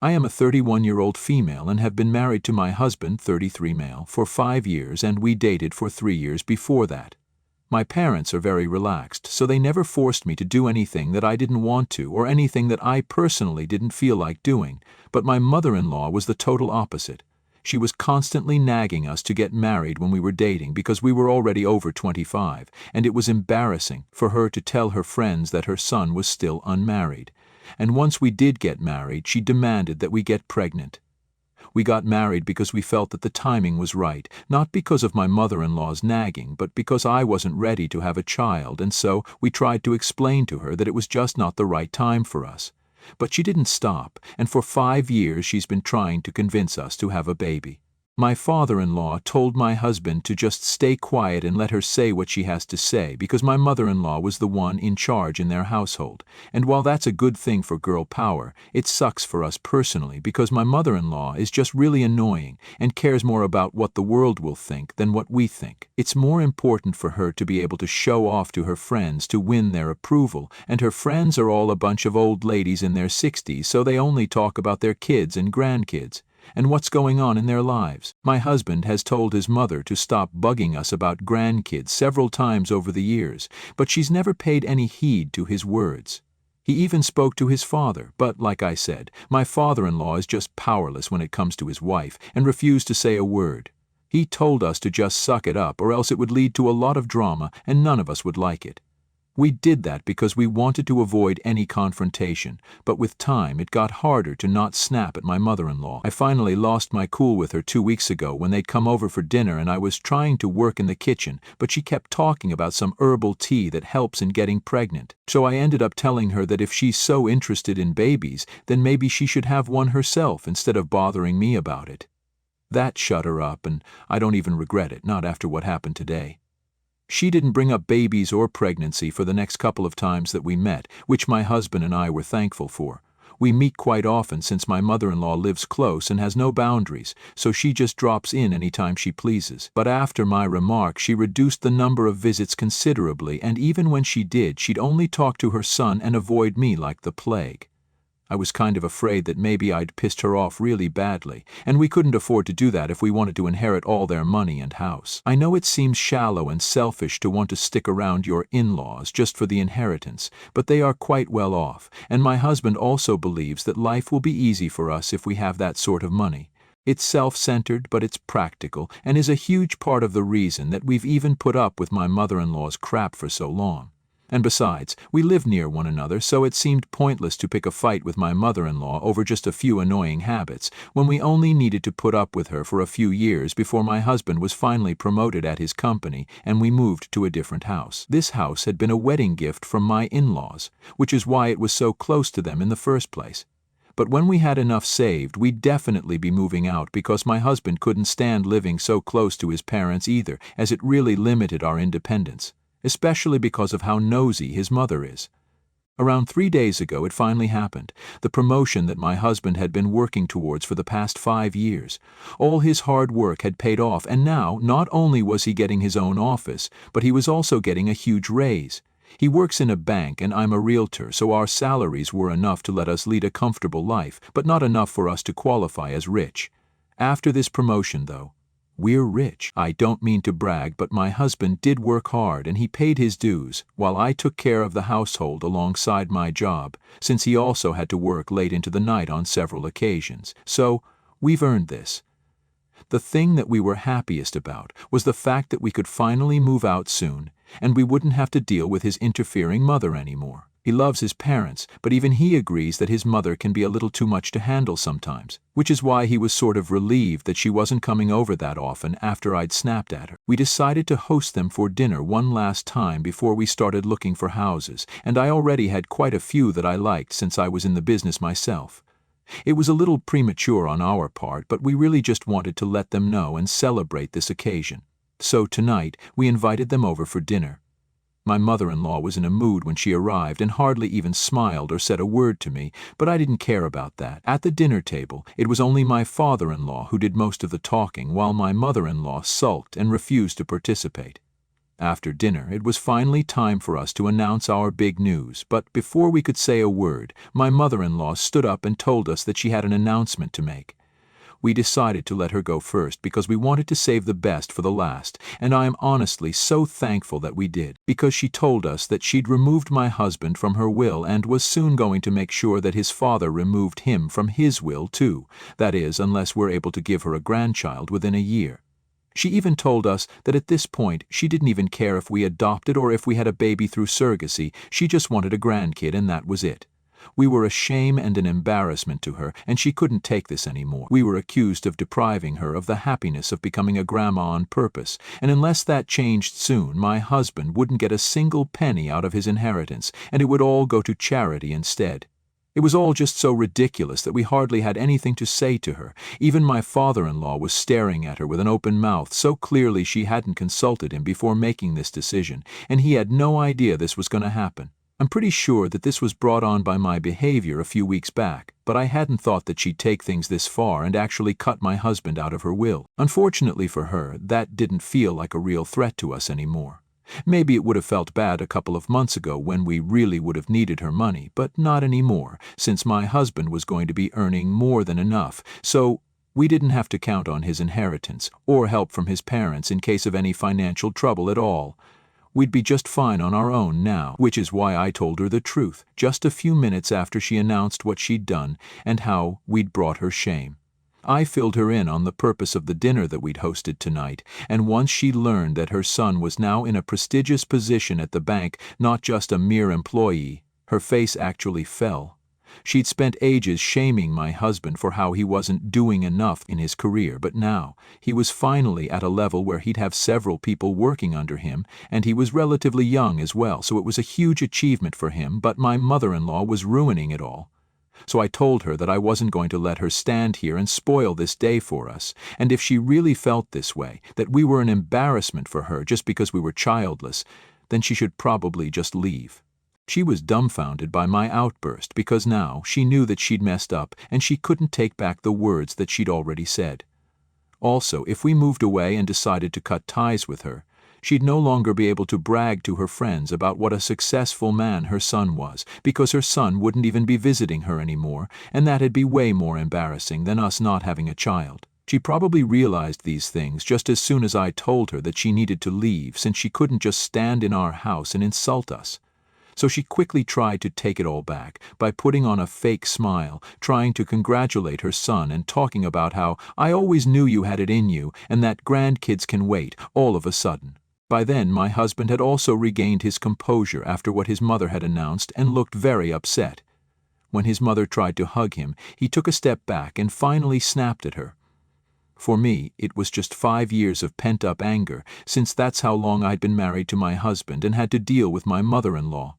I am a 31-year-old female and have been married to my husband, 33 male, for 5 years, and we dated for 3 years before that. My parents are very relaxed, so they never forced me to do anything that I didn't want to or anything that I personally didn't feel like doing, but my mother-in-law was the total opposite. She was constantly nagging us to get married when we were dating because we were already over 25, and it was embarrassing for her to tell her friends that her son was still unmarried. And once we did get married, she demanded that we get pregnant. We got married because we felt that the timing was right, not because of my mother-in-law's nagging, but because I wasn't ready to have a child, and so we tried to explain to her that it was just not the right time for us. But she didn't stop, and for 5 years she's been trying to convince us to have a baby. My father-in-law told my husband to just stay quiet and let her say what she has to say because my mother-in-law was the one in charge in their household. And while that's a good thing for girl power, it sucks for us personally because my mother-in-law is just really annoying and cares more about what the world will think than what we think. It's more important for her to be able to show off to her friends to win their approval, and her friends are all a bunch of old ladies in their 60s, so they only talk about their kids and grandkids and what's going on in their lives. My husband has told his mother to stop bugging us about grandkids several times over the years, but she's never paid any heed to his words. He even spoke to his father, but like I said, my father-in-law is just powerless when it comes to his wife and refused to say a word. He told us to just suck it up or else it would lead to a lot of drama and none of us would like it. We did that because we wanted to avoid any confrontation, but with time it got harder to not snap at my mother-in-law. I finally lost my cool with her 2 weeks ago when they'd come over for dinner and I was trying to work in the kitchen, but she kept talking about some herbal tea that helps in getting pregnant. So I ended up telling her that if she's so interested in babies, then maybe she should have one herself instead of bothering me about it. That shut her up, and I don't even regret it, not after what happened today. She didn't bring up babies or pregnancy for the next couple of times that we met, which my husband and I were thankful for. We meet quite often since my mother-in-law lives close and has no boundaries, so she just drops in anytime she pleases. But after my remark, she reduced the number of visits considerably, and even when she did, she'd only talk to her son and avoid me like the plague. I was kind of afraid that maybe I'd pissed her off really badly, and we couldn't afford to do that if we wanted to inherit all their money and house. I know it seems shallow and selfish to want to stick around your in-laws just for the inheritance, but they are quite well off, and my husband also believes that life will be easy for us if we have that sort of money. It's self-centered, but it's practical, and is a huge part of the reason that we've even put up with my mother-in-law's crap for so long. And besides, we live near one another, so it seemed pointless to pick a fight with my mother-in-law over just a few annoying habits, when we only needed to put up with her for a few years before my husband was finally promoted at his company and we moved to a different house. This house had been a wedding gift from my in-laws, which is why it was so close to them in the first place. But when we had enough saved, we'd definitely be moving out because my husband couldn't stand living so close to his parents either, as it really limited our independence, especially because of how nosy his mother is. Around 3 days ago it finally happened, the promotion that my husband had been working towards for the past 5 years. All his hard work had paid off, and now not only was he getting his own office, but he was also getting a huge raise. He works in a bank and I'm a realtor, so our salaries were enough to let us lead a comfortable life, but not enough for us to qualify as rich. After this promotion, though, we're rich. I don't mean to brag, but my husband did work hard and he paid his dues, while I took care of the household alongside my job, since he also had to work late into the night on several occasions. So, we've earned this. The thing that we were happiest about was the fact that we could finally move out soon, and we wouldn't have to deal with his interfering mother anymore. He loves his parents, but even he agrees that his mother can be a little too much to handle sometimes, which is why he was sort of relieved that she wasn't coming over that often after I'd snapped at her. We decided to host them for dinner one last time before we started looking for houses, and I already had quite a few that I liked since I was in the business myself. It was a little premature on our part, but we really just wanted to let them know and celebrate this occasion. So tonight, we invited them over for dinner. My mother-in-law was in a mood when she arrived and hardly even smiled or said a word to me, but I didn't care about that. At the dinner table, it was only my father-in-law who did most of the talking, while my mother-in-law sulked and refused to participate. After dinner, it was finally time for us to announce our big news, but before we could say a word, my mother-in-law stood up and told us that she had an announcement to make. We decided to let her go first because we wanted to save the best for the last, and I am honestly so thankful that we did, because she told us that she'd removed my husband from her will and was soon going to make sure that his father removed him from his will too, that is, unless we're able to give her a grandchild within a year. She even told us that at this point she didn't even care if we adopted or if we had a baby through surrogacy, she just wanted a grandkid and that was it. We were a shame and an embarrassment to her, and she couldn't take this anymore. We were accused of depriving her of the happiness of becoming a grandma on purpose, and unless that changed soon, my husband wouldn't get a single penny out of his inheritance, and it would all go to charity instead. It was all just so ridiculous that we hardly had anything to say to her. Even my father-in-law was staring at her with an open mouth, so clearly she hadn't consulted him before making this decision, and he had no idea this was going to happen. I'm pretty sure that this was brought on by my behavior a few weeks back, but I hadn't thought that she'd take things this far and actually cut my husband out of her will. Unfortunately for her, that didn't feel like a real threat to us anymore. Maybe it would have felt bad a couple of months ago when we really would have needed her money, but not anymore, since my husband was going to be earning more than enough, so we didn't have to count on his inheritance or help from his parents in case of any financial trouble at all. We'd be just fine on our own now, which is why I told her the truth just a few minutes after she announced what she'd done and how we'd brought her shame. I filled her in on the purpose of the dinner that we'd hosted tonight, and once she learned that her son was now in a prestigious position at the bank, not just a mere employee, her face actually fell. She'd spent ages shaming my husband for how he wasn't doing enough in his career, but now he was finally at a level where he'd have several people working under him, and he was relatively young as well, so it was a huge achievement for him, but my mother-in-law was ruining it all. So I told her that I wasn't going to let her stand here and spoil this day for us, and if she really felt this way, that we were an embarrassment for her just because we were childless, then she should probably just leave. She was dumbfounded by my outburst because now she knew that she'd messed up and she couldn't take back the words that she'd already said. Also, if we moved away and decided to cut ties with her, she'd no longer be able to brag to her friends about what a successful man her son was, because her son wouldn't even be visiting her anymore, and that'd be way more embarrassing than us not having a child. She probably realized these things just as soon as I told her that she needed to leave, since she couldn't just stand in our house and insult us. So she quickly tried to take it all back by putting on a fake smile, trying to congratulate her son and talking about how I always knew you had it in you and that grandkids can wait, all of a sudden. By then, my husband had also regained his composure after what his mother had announced and looked very upset. When his mother tried to hug him, he took a step back and finally snapped at her. For me, it was just 5 years of pent-up anger, since that's how long I'd been married to my husband and had to deal with my mother-in-law.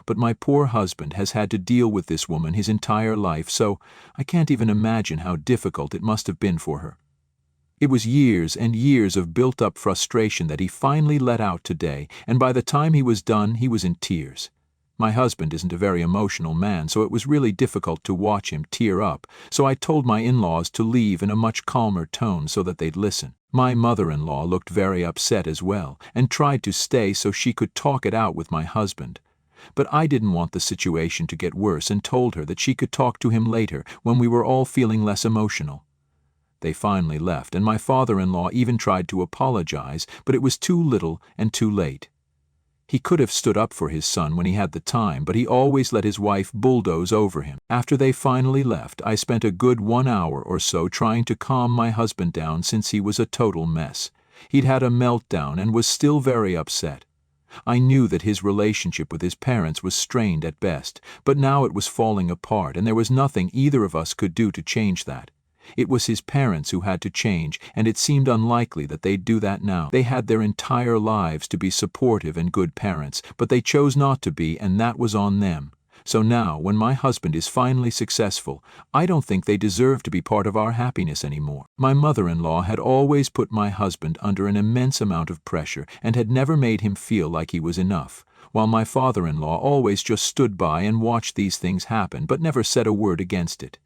But my poor husband has had to deal with this woman his entire life, so I can't even imagine how difficult it must have been for her. It was years and years of built-up frustration that he finally let out today, and by the time he was done, he was in tears. My husband isn't a very emotional man, so it was really difficult to watch him tear up, so I told my in-laws to leave in a much calmer tone so that they'd listen. My mother-in-law looked very upset as well, and tried to stay so she could talk it out with my husband. But I didn't want the situation to get worse and told her that she could talk to him later when we were all feeling less emotional. They finally left, and my father-in-law even tried to apologize, but it was too little and too late. He could have stood up for his son when he had the time, but he always let his wife bulldoze over him. After they finally left, I spent a good 1 hour or so trying to calm my husband down since he was a total mess. He'd had a meltdown and was still very upset. I knew that his relationship with his parents was strained at best, but now it was falling apart and there was nothing either of us could do to change that. It was his parents who had to change, and it seemed unlikely that they'd do that now. They had their entire lives to be supportive and good parents, but they chose not to be, and that was on them. So now, when my husband is finally successful, I don't think they deserve to be part of our happiness anymore. My mother-in-law had always put my husband under an immense amount of pressure and had never made him feel like he was enough, while my father-in-law always just stood by and watched these things happen but never said a word against it.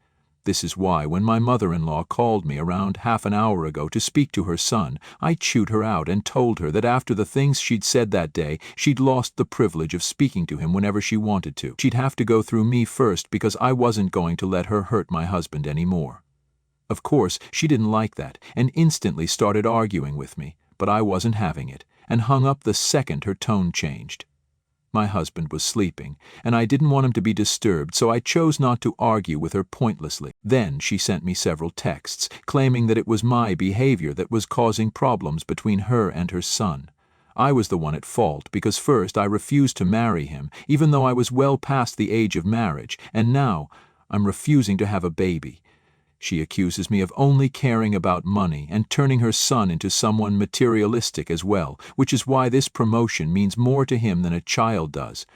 This is why when my mother-in-law called me around half an hour ago to speak to her son, I chewed her out and told her that after the things she'd said that day, she'd lost the privilege of speaking to him whenever she wanted to. She'd have to go through me first because I wasn't going to let her hurt my husband anymore. Of course, she didn't like that and instantly started arguing with me, but I wasn't having it, and hung up the second her tone changed. My husband was sleeping, and I didn't want him to be disturbed, so I chose not to argue with her pointlessly. Then she sent me several texts, claiming that it was my behavior that was causing problems between her and her son. I was the one at fault because first I refused to marry him, even though I was well past the age of marriage, and now I'm refusing to have a baby. She accuses me of only caring about money and turning her son into someone materialistic as well, which is why this promotion means more to him than a child does.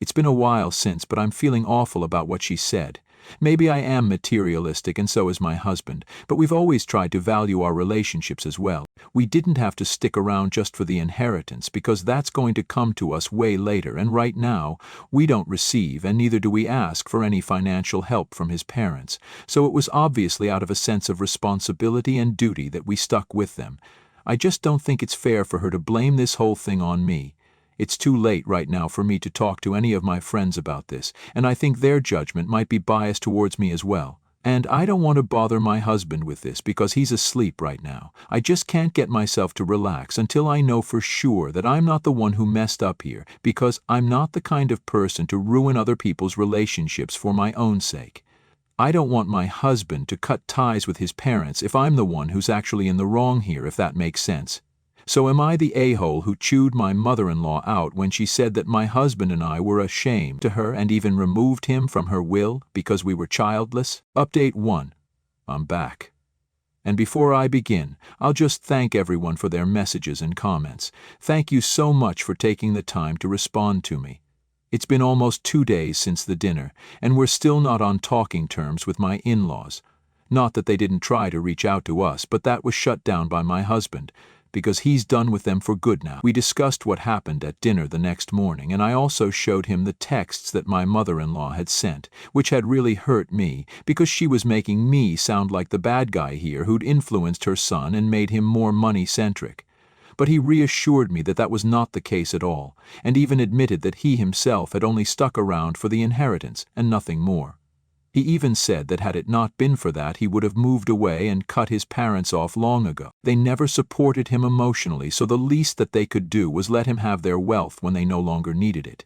It's been a while since, but I'm feeling awful about what she said. Maybe I am materialistic and so is my husband, but we've always tried to value our relationships as well. We didn't have to stick around just for the inheritance because that's going to come to us way later, and right now we don't receive and neither do we ask for any financial help from his parents, so it was obviously out of a sense of responsibility and duty that we stuck with them. I just don't think it's fair for her to blame this whole thing on me. It's too late right now for me to talk to any of my friends about this, and I think their judgment might be biased towards me as well. And I don't want to bother my husband with this because he's asleep right now. I just can't get myself to relax until I know for sure that I'm not the one who messed up here, because I'm not the kind of person to ruin other people's relationships for my own sake. I don't want my husband to cut ties with his parents if I'm the one who's actually in the wrong here, if that makes sense. So am I the a-hole who chewed my mother-in-law out when she said that my husband and I were a shame to her and even removed him from her will because we were childless? Update 1. I'm back. And before I begin, I'll just thank everyone for their messages and comments. Thank you so much for taking the time to respond to me. It's been almost 2 days since the dinner, and we're still not on talking terms with my in-laws. Not that they didn't try to reach out to us, but that was shut down by my husband, because he's done with them for good now. We discussed what happened at dinner the next morning, and I also showed him the texts that my mother-in-law had sent, which had really hurt me, because she was making me sound like the bad guy here who'd influenced her son and made him more money-centric. But he reassured me that that was not the case at all, and even admitted that he himself had only stuck around for the inheritance and nothing more. He even said that had it not been for that, he would have moved away and cut his parents off long ago. They never supported him emotionally, so the least that they could do was let him have their wealth when they no longer needed it.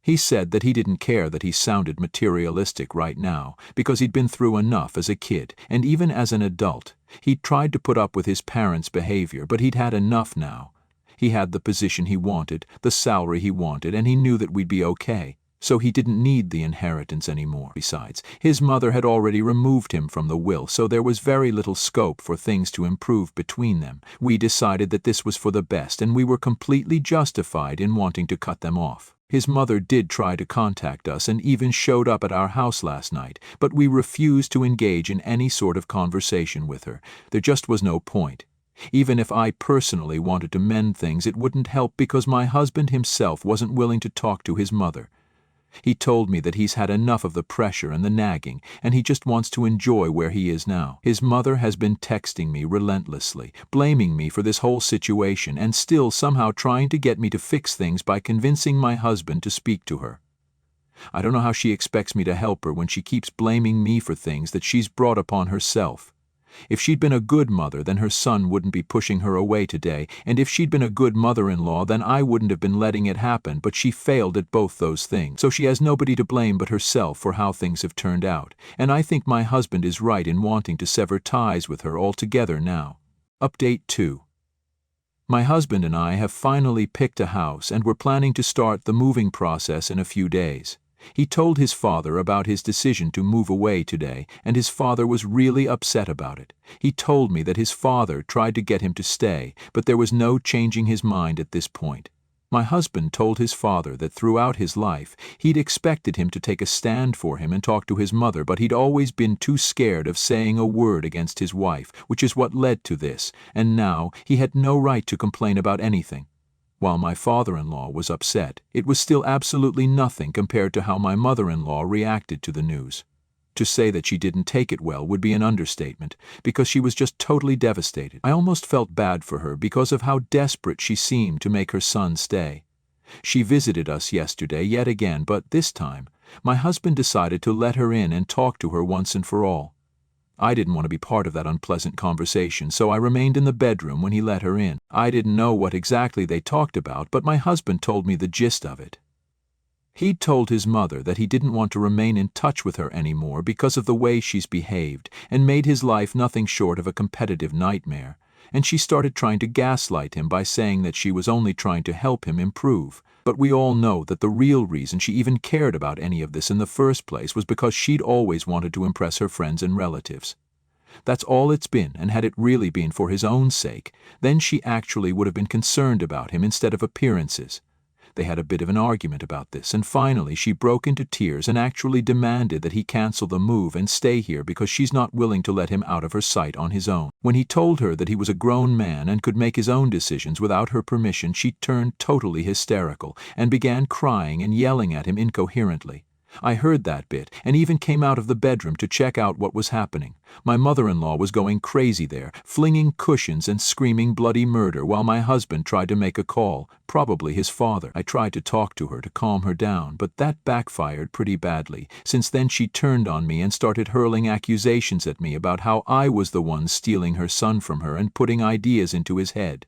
He said that he didn't care that he sounded materialistic right now, because he'd been through enough as a kid, and even as an adult. He'd tried to put up with his parents' behavior, but he'd had enough now. He had the position he wanted, the salary he wanted, and he knew that we'd be okay. So he didn't need the inheritance anymore. Besides, his mother had already removed him from the will, so there was very little scope for things to improve between them. We decided that this was for the best, and we were completely justified in wanting to cut them off. His mother did try to contact us and even showed up at our house last night, but we refused to engage in any sort of conversation with her. There just was no point. Even if I personally wanted to mend things, it wouldn't help because my husband himself wasn't willing to talk to his mother. He told me that he's had enough of the pressure and the nagging, and he just wants to enjoy where he is now. His mother has been texting me relentlessly, blaming me for this whole situation, and still somehow trying to get me to fix things by convincing my husband to speak to her. I don't know how she expects me to help her when she keeps blaming me for things that she's brought upon herself. If she'd been a good mother, then her son wouldn't be pushing her away today, and if she'd been a good mother-in-law, then I wouldn't have been letting it happen, but she failed at both those things. So she has nobody to blame but herself for how things have turned out, and I think my husband is right in wanting to sever ties with her altogether now. Update 2. My husband and I have finally picked a house, and we're planning to start the moving process in a few days. He told his father about his decision to move away today, and his father was really upset about it. He told me that his father tried to get him to stay, but there was no changing his mind at this point. My husband told his father that throughout his life, he'd expected him to take a stand for him and talk to his mother, but he'd always been too scared of saying a word against his wife, which is what led to this, and now he had no right to complain about anything. While my father-in-law was upset, it was still absolutely nothing compared to how my mother-in-law reacted to the news. To say that she didn't take it well would be an understatement, because she was just totally devastated. I almost felt bad for her because of how desperate she seemed to make her son stay. She visited us yesterday yet again, but this time, my husband decided to let her in and talk to her once and for all. I didn't want to be part of that unpleasant conversation, so I remained in the bedroom when he let her in. I didn't know what exactly they talked about, but my husband told me the gist of it. He'd told his mother that he didn't want to remain in touch with her anymore because of the way she's behaved and made his life nothing short of a competitive nightmare, and she started trying to gaslight him by saying that she was only trying to help him improve. But we all know that the real reason she even cared about any of this in the first place was because she'd always wanted to impress her friends and relatives. That's all it's been, and had it really been for his own sake, then she actually would have been concerned about him instead of appearances. They had a bit of an argument about this, and finally she broke into tears and actually demanded that he cancel the move and stay here because she's not willing to let him out of her sight on his own. When he told her that he was a grown man and could make his own decisions without her permission, she turned totally hysterical and began crying and yelling at him incoherently. I heard that bit and even came out of the bedroom to check out what was happening. My mother-in-law was going crazy there, flinging cushions and screaming bloody murder while my husband tried to make a call, probably his father. I tried to talk to her to calm her down, but that backfired pretty badly, since then she turned on me and started hurling accusations at me about how I was the one stealing her son from her and putting ideas into his head.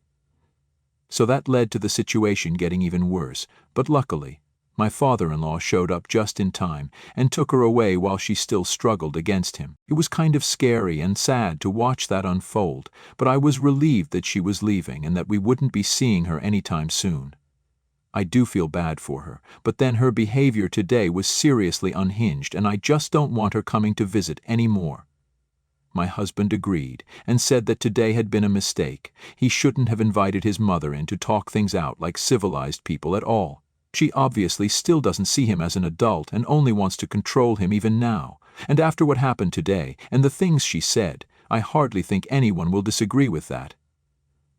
So that led to the situation getting even worse, but luckily, my father-in-law showed up just in time and took her away while she still struggled against him. It was kind of scary and sad to watch that unfold, but I was relieved that she was leaving and that we wouldn't be seeing her anytime soon. I do feel bad for her, but then her behavior today was seriously unhinged, and I just don't want her coming to visit anymore. My husband agreed and said that today had been a mistake. He shouldn't have invited his mother in to talk things out like civilized people at all. She obviously still doesn't see him as an adult and only wants to control him even now. And after what happened today and the things she said, I hardly think anyone will disagree with that.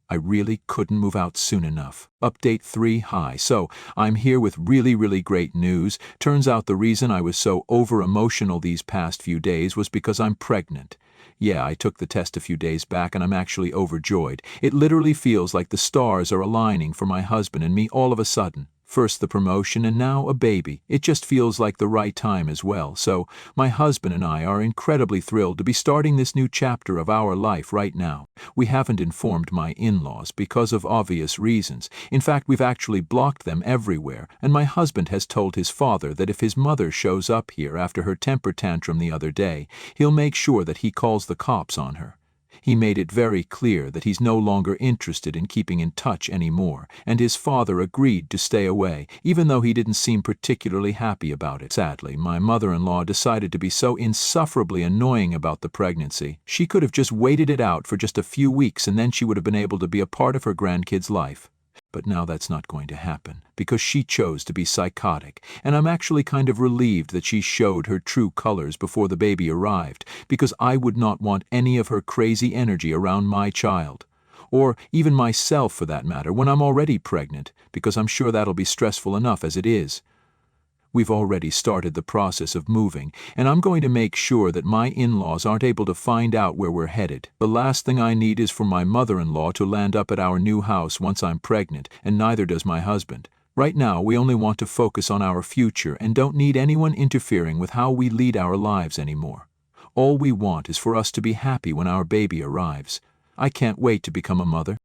I really couldn't move out soon enough. Update 3. Hi, so I'm here with really great news. Turns out the reason I was so over-emotional these past few days was because I'm pregnant. Yeah, I took the test a few days back and I'm actually overjoyed. It literally feels like the stars are aligning for my husband and me all of a sudden. First the promotion and now a baby. It just feels like the right time as well. So my husband and I are incredibly thrilled to be starting this new chapter of our life right now. We haven't informed my in-laws because of obvious reasons. In fact, we've actually blocked them everywhere, and my husband has told his father that if his mother shows up here after her temper tantrum the other day, he'll make sure that he calls the cops on her. He made it very clear that he's no longer interested in keeping in touch anymore, and his father agreed to stay away, even though he didn't seem particularly happy about it. Sadly, my mother-in-law decided to be so insufferably annoying about the pregnancy. She could have just waited it out for just a few weeks and then she would have been able to be a part of her grandkid's life. But now that's not going to happen, because she chose to be psychotic, and I'm actually kind of relieved that she showed her true colors before the baby arrived, because I would not want any of her crazy energy around my child. Or even myself for that matter, when I'm already pregnant, because I'm sure that'll be stressful enough as it is. We've already started the process of moving, and I'm going to make sure that my in-laws aren't able to find out where we're headed. The last thing I need is for my mother-in-law to land up at our new house once I'm pregnant, and neither does my husband. Right now, we only want to focus on our future and don't need anyone interfering with how we lead our lives anymore. All we want is for us to be happy when our baby arrives. I can't wait to become a mother.